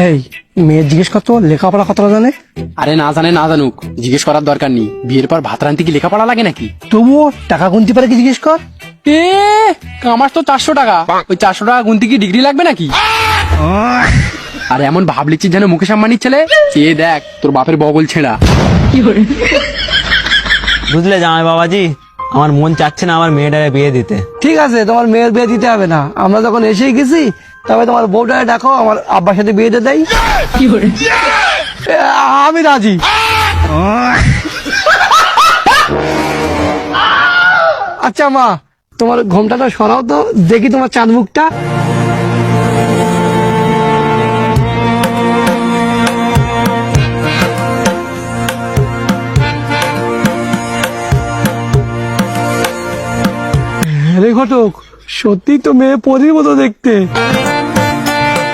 এই মেয়ে জিজ্ঞেস করতো লেখাপড়া কতটা জানে? আরে না জানে না জানুক, জিজ্ঞেস করার দরকার নেই। বিয়ের পর ভাত রান্তি কি লেখাপড়া লাগে নাকি? তবুও টাকা গুনতে পারে কি জিজ্ঞেস কর। এ আমার তো 400 টাকা, ওই 400 টাকা গুনতে কি ডিগ্রি লাগবে নাকি? আর এমন ভাব লিখছিস যেন মুকেশ আম্বানির ছেলে। চেয়ে দেখ তোর বাপের বগল ছেঁড়া। বুঝলে জামাই বাবাজি, আমার মন চাচ্ছে না আমার মেয়েটারে বিয়ে দিতে। ঠিক আছে, তোমার মেয়ের বিয়ে দিতে হবে না, আমরা যখন এসেই গেছি তবে তোমার বউটাকে ডাকো, আমার আব্বার সাথে বিয়ে দিয়ে দেয়। আমি রাজি। আচ্ছা মা, তোমার ঘোমটাটা সরাও তো দেখি তোমার চাঁদ মুখটা। রে ঘটক, সত্যি তো মেয়ে পরীর মতো দেখতে।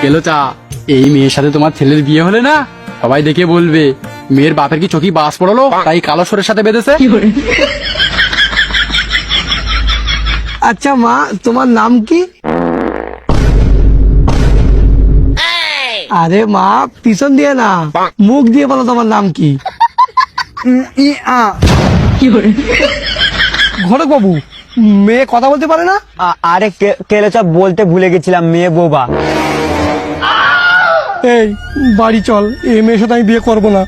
গেলো চা, এই মেয়ের সাথে তোমার ছেলের বিয়ে হলে না সবাই দেখে বলবে মেয়ের বাপের কি চোখে বাস পড়লো তাই কালো সরের সাথে বেঁধেছে। আচ্ছা মা, তোমার নাম কি? আরে মা, পিছন দিয়ে না, মুখ দিয়ে বলো তোমার নাম কি? ঘটক বাবু, মেয়ে কথা বলতে পারে না? আরে কেলেচা, বলতে ভুলে গেছিলাম, মেয়ে বোবা। এই বাড়ি চল, এই মেয়ের সাথে আমি বিয়ে করবো না।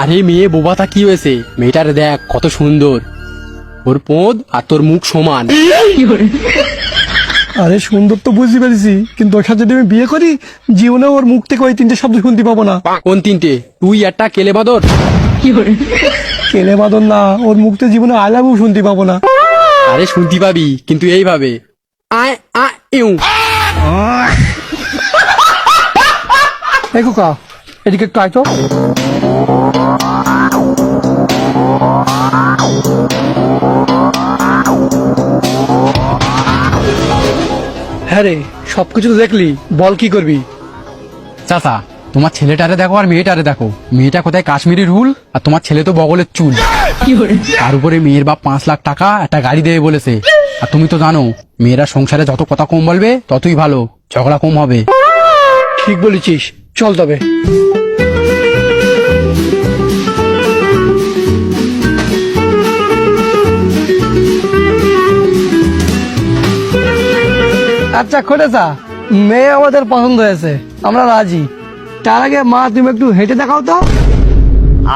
আরে মেয়ে বোবাতা কি হয়েছে, মেয়েটার দেখ কত সুন্দর, ওর পোদ আর তোর মুখ সমান। আরে সুন্দর তো বুঝতে পেরেছি, কিন্তু ওর সাথে যদি আমি বিয়ে করি জীবনে ওর মুখ থেকে ওই তিনটে শব্দ শুনতে পাবো না। কোন তিনটে? তুই একটা কেলে বাদর। কেলে বাদন না, ওর মুখ থেকে জীবনে আই লাভ ইউ শুনতে পাবো না। আরে শুনতে পাবি, কিন্তু এইভাবে আয় আ ইউ। এই খোকা, এদিকে একটু আয় তো। হ্যাঁ রে, সবকিছু তো দেখলি, বল কি করবি? চাচা, তোমার ছেলেটারে দেখো আর মেয়েটারে দেখো। মেয়েটা কোথায় কাশ্মীরি রুল, আর তোমার ছেলে তো বগলের চুল। তার উপরে মেয়ের বাপ 5 লাখ টাকা একটা গাড়ি দেবে বলেছে। আর তুমি তো জানো মেয়েরা সংসারে যত কথা কম বলবে ততই ভালো, ঝগড়া কম হবে। ঠিক বলেছিস, চল তবে। আচ্ছা খোটেছা, মেয়ে আমাদের পছন্দ হয়েছে, আমরা রাজি। তার আগে মা তুমি একটু হেঁটে দেখাও তো।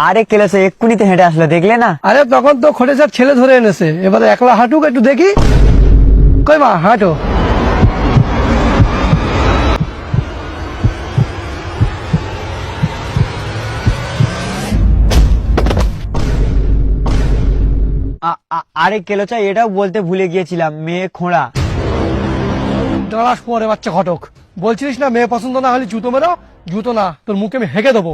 আরে কেলেচা, এক্ষুনি তো হেঁটে আসলে, দেখলে না? আরে তখন তো খোটেছার ছেলে ধরে এনেছে, এবারে একলা হাঁটুক, একটু দেখি। কই মা, হাঁটো। আরে কেলেচা, এটাও বলতে ভুলে গিয়েছিলাম, মেয়ে খোঁড়া। দাঁড়াস পরে বাচ্চা ঘটক, বলছিলিস না মেয়ে পছন্দ না হলে জুতো মেরো। জুতো না, তোর মুখে আমি হেঁকে দেবো।